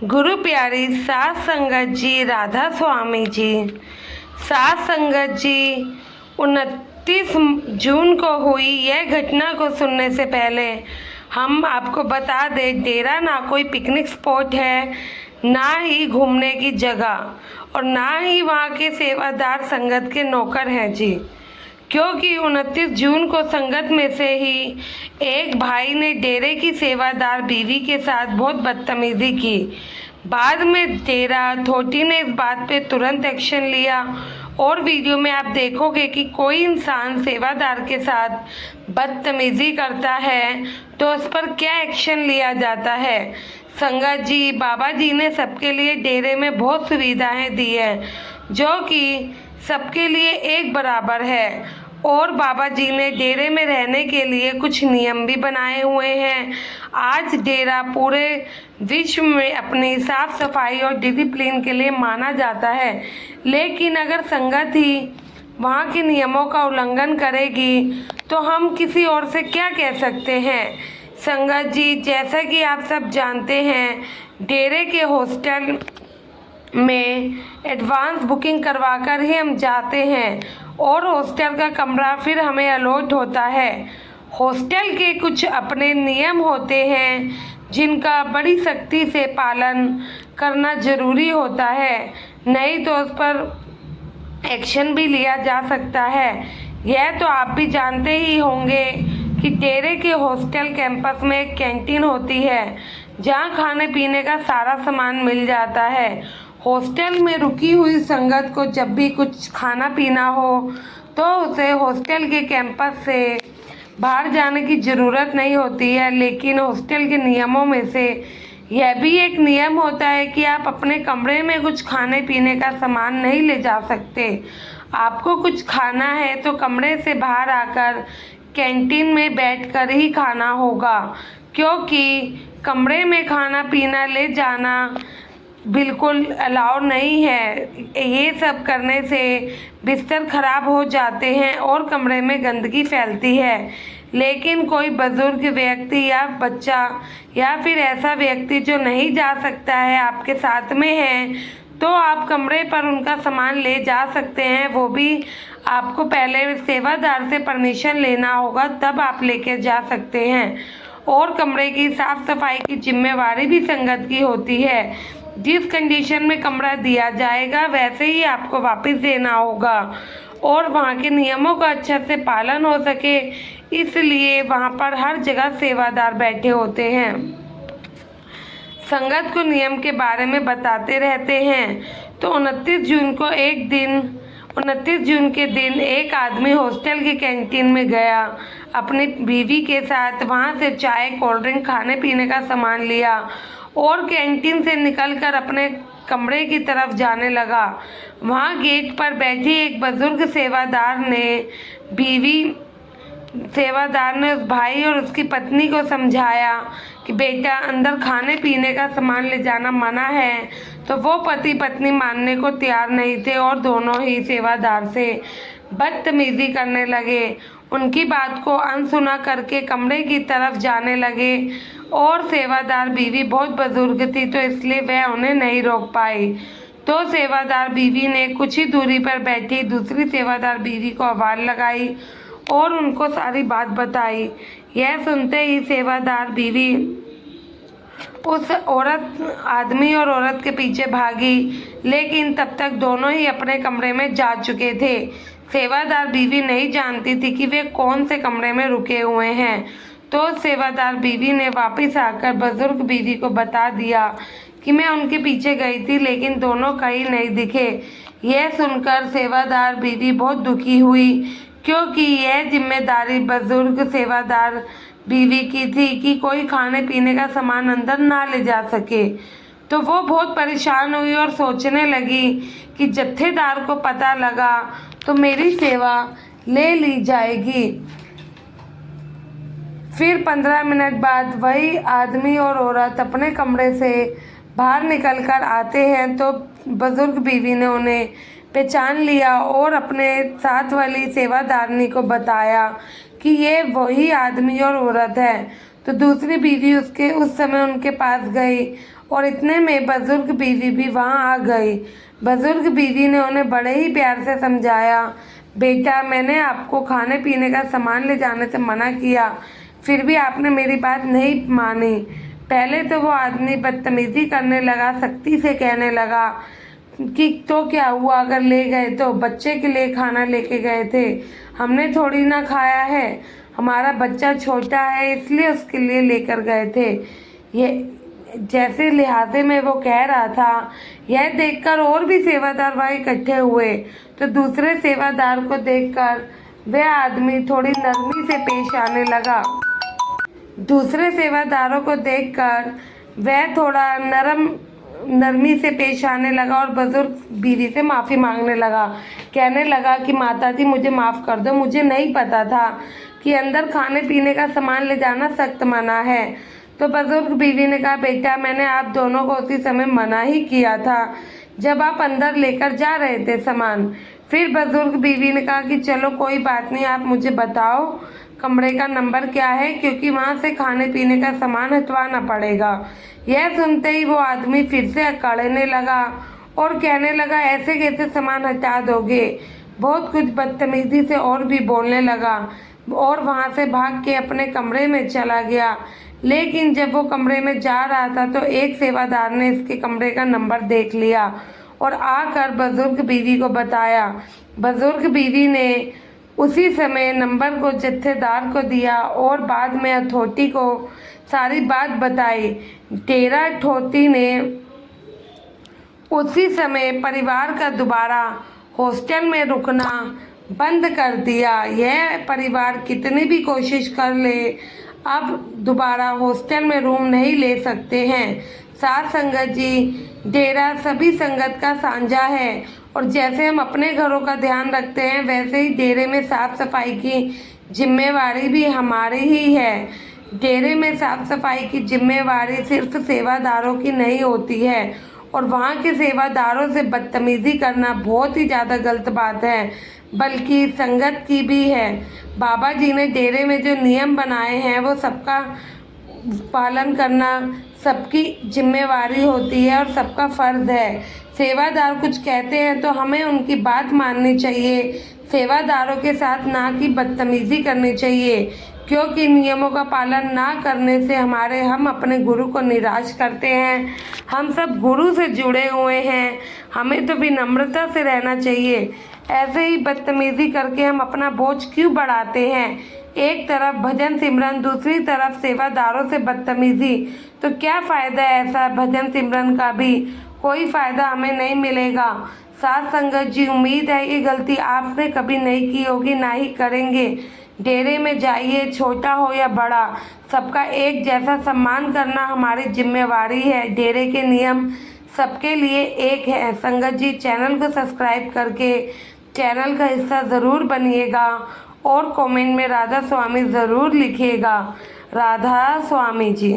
गुरु प्यारी सात संगत जी, राधा स्वामी जी। सात संगत जी, 29 जून को हुई यह घटना को सुनने से पहले हम आपको बता दें, डेरा ना कोई पिकनिक स्पॉट है, ना ही घूमने की जगह, और ना ही वहाँ के सेवादार संगत के नौकर हैं जी। क्योंकि 29 जून को संगत में से ही एक भाई ने डेरे की सेवादार बीवी के साथ बहुत बदतमीजी की। बाद में डेरा अथॉरिटी ने इस बात पे तुरंत एक्शन लिया, और वीडियो में आप देखोगे कि कोई इंसान सेवादार के साथ बदतमीजी करता है तो उस पर क्या एक्शन लिया जाता है। संगत जी, बाबा जी ने सबके लिए डेरे में बहुत सुविधाएं दी है, जो कि सबके लिए एक बराबर है। और बाबा जी ने डेरे में रहने के लिए कुछ नियम भी बनाए हुए हैं। आज डेरा पूरे विश्व में अपनी साफ सफाई और डिसिप्लिन के लिए माना जाता है, लेकिन अगर संगत ही वहाँ के नियमों का उल्लंघन करेगी तो हम किसी और से क्या कह सकते हैं। संगत जी, जैसा कि आप सब जानते हैं, डेरे के हॉस्टल में एडवांस बुकिंग करवाकर ही हम जाते हैं और हॉस्टल का कमरा फिर हमें अलॉट होता है। हॉस्टल के कुछ अपने नियम होते हैं जिनका बड़ी सख्ती से पालन करना ज़रूरी होता है, नहीं तो उस पर एक्शन भी लिया जा सकता है। यह तो आप भी जानते ही होंगे कि डेरे के हॉस्टल कैंपस में एक कैंटीन होती है, जहां खाने पीने का सारा सामान मिल जाता है। हॉस्टल में रुकी हुई संगत को जब भी कुछ खाना पीना हो तो उसे हॉस्टल के कैंपस से बाहर जाने की ज़रूरत नहीं होती है, लेकिन हॉस्टल के नियमों में से यह भी एक नियम होता है कि आप अपने कमरे में कुछ खाने पीने का सामान नहीं ले जा सकते। आपको कुछ खाना है तो कमरे से बाहर आकर कैंटीन में बैठकर ही खाना होगा, क्योंकि कमरे में खाना पीना ले जाना बिल्कुल अलाउ नहीं है। ये सब करने से बिस्तर खराब हो जाते हैं और कमरे में गंदगी फैलती है। लेकिन कोई बुजुर्ग व्यक्ति या बच्चा या फिर ऐसा व्यक्ति जो नहीं जा सकता है आपके साथ में है, तो आप कमरे पर उनका सामान ले जा सकते हैं। वो भी आपको पहले सेवादार से परमिशन लेना होगा, तब आप लेकर जा सकते हैं। और कमरे की साफ सफाई की जिम्मेवारी भी संगत की होती है। जिस कंडीशन में कमरा दिया जाएगा वैसे ही आपको वापस देना होगा, और वहाँ के नियमों का अच्छे से पालन हो सके, इसलिए वहाँ पर हर जगह सेवादार बैठे होते हैं। संगत को नियम के बारे में बताते रहते हैं। तो 29 जून के दिन एक आदमी हॉस्टल की कैंटीन में गया, अपनी बीवी के साथ वहाँ से चाय, कोल्ड ड्रिंक, खाने पीने का सामान लिया और कैंटीन से निकलकर अपने कमरे की तरफ जाने लगा। वहाँ गेट पर बैठी एक बुजुर्ग सेवादार ने उस भाई और उसकी पत्नी को समझाया कि बेटा, अंदर खाने पीने का सामान ले जाना मना है। तो वो पति पत्नी मानने को तैयार नहीं थे और दोनों ही सेवादार से बदतमीजी करने लगे। उनकी बात को अनसुना करके कमरे की तरफ जाने लगे, और सेवादार बीवी बहुत बुजुर्ग थी तो इसलिए वह उन्हें नहीं रोक पाई। तो सेवादार बीवी ने कुछ ही दूरी पर बैठी दूसरी सेवादार बीवी को आवाज़ लगाई और उनको सारी बात बताई। यह सुनते ही सेवादार बीवी उस आदमी और औरत के पीछे भागी, लेकिन तब तक दोनों ही अपने कमरे में जा चुके थे। सेवादार बीवी नहीं जानती थी कि वे कौन से कमरे में रुके हुए हैं। तो सेवादार बीवी ने वापस आकर बुजुर्ग बीवी को बता दिया कि मैं उनके पीछे गई थी, लेकिन दोनों कहीं नहीं दिखे। यह सुनकर सेवादार बीवी बहुत दुखी हुई, क्योंकि यह जिम्मेदारी बुजुर्ग सेवादार बीवी की थी कि कोई खाने पीने का सामान अंदर ना ले जा सके। तो वो बहुत परेशान हुई और सोचने लगी कि जत्थेदार को पता लगा तो मेरी सेवा ले ली जाएगी। फिर 15 मिनट बाद वही आदमी और औरत अपने कमरे से बाहर निकलकर आते हैं, तो बुजुर्ग बीवी ने उन्हें पहचान लिया और अपने साथ वाली सेवादारनी को बताया कि ये वही आदमी और औरत है। तो दूसरी बीवी उस समय उनके पास गई और इतने में बुजुर्ग बीवी भी वहाँ आ गई। बुजुर्ग बीवी ने उन्हें बड़े ही प्यार से समझाया, बेटा मैंने आपको खाने पीने का सामान ले जाने से मना किया, फिर भी आपने मेरी बात नहीं मानी। पहले तो वो आदमी बदतमीजी करने लगा, सख्ती से कहने लगा कि तो क्या हुआ अगर ले गए तो, बच्चे के लिए खाना लेके गए थे, हमने थोड़ी ना खाया है, हमारा बच्चा छोटा है इसलिए उसके लिए लेकर गए थे। ये जैसे लिहाजे में वो कह रहा था, यह देखकर और भी सेवादार वहाँ इकट्ठे हुए। तो दूसरे सेवादार को देखकर वह आदमी थोड़ी नरमी से पेश आने लगा। दूसरे सेवादारों को देखकर वह थोड़ा नरमी से पेश आने लगा और बुजुर्ग बीवी से माफ़ी मांगने लगा। कहने लगा कि माताजी मुझे माफ़ कर दो, मुझे नहीं पता था कि अंदर खाने पीने का सामान ले जाना सख्त मना है। तो बुजुर्ग बीवी ने कहा, बेटा मैंने आप दोनों को उसी समय मना ही किया था जब आप अंदर लेकर जा रहे थे सामान। फिर बुजुर्ग बीवी ने कहा कि चलो कोई बात नहीं, आप मुझे बताओ कमरे का नंबर क्या है, क्योंकि वहाँ से खाने पीने का सामान हटवाना पड़ेगा। यह सुनते ही वो आदमी फिर से अकड़ने लगा और कहने लगा, ऐसे कैसे सामान हटा दोगे, बहुत कुछ बदतमीजी से और भी बोलने लगा और वहाँ से भाग के अपने कमरे में चला गया। लेकिन जब वो कमरे में जा रहा था तो एक सेवादार ने इसके कमरे का नंबर देख लिया और आकर बुजुर्ग बीवी को बताया। बुजुर्ग बीवी ने उसी समय नंबर को जत्थेदार को दिया और बाद में अथॉरिटी को सारी बात बताई। डेरा अथॉरिटी ने उसी समय परिवार का दोबारा हॉस्टल में रुकना बंद कर दिया। यह परिवार कितनी भी कोशिश कर ले, अब दोबारा हॉस्टल में रूम नहीं ले सकते हैं। साथ संगत जी, डेरा सभी संगत का साझा है और जैसे हम अपने घरों का ध्यान रखते हैं वैसे ही डेरे में साफ सफाई की जिम्मेवारी भी हमारी ही है। डेरे में साफ सफाई की जिम्मेवारी सिर्फ सेवादारों की नहीं होती है और वहाँ के सेवादारों से बदतमीजी करना बहुत ही ज़्यादा गलत बात है, बल्कि संगत की भी है। बाबा जी ने डेरे में जो नियम बनाए हैं वो सबका पालन करना सबकी जिम्मेवारी होती है और सबका फ़र्ज़ है। सेवादार कुछ कहते हैं तो हमें उनकी बात माननी चाहिए, सेवादारों के साथ ना कि बदतमीज़ी करनी चाहिए, क्योंकि नियमों का पालन ना करने से हम अपने गुरु को निराश करते हैं। हम सब गुरु से जुड़े हुए हैं, हमें तो विनम्रता से रहना चाहिए। ऐसे ही बदतमीज़ी करके हम अपना बोझ क्यों बढ़ाते हैं? एक तरफ भजन सिमरन, दूसरी तरफ सेवादारों से बदतमीज़ी, तो क्या फ़ायदा है ऐसा भजन सिमरन का भी? कोई फ़ायदा हमें नहीं मिलेगा। साथ संगत जी, उम्मीद है ये गलती आपने कभी नहीं की होगी, ना ही करेंगे। डेरे में जाइए, छोटा हो या बड़ा, सबका एक जैसा सम्मान करना हमारी जिम्मेवारी है। डेरे के नियम सबके लिए एक है। संगत जी, चैनल को सब्सक्राइब करके चैनल का हिस्सा ज़रूर बनिएगा और कमेंट में राधा स्वामी ज़रूर लिखिएगा। राधा स्वामी जी।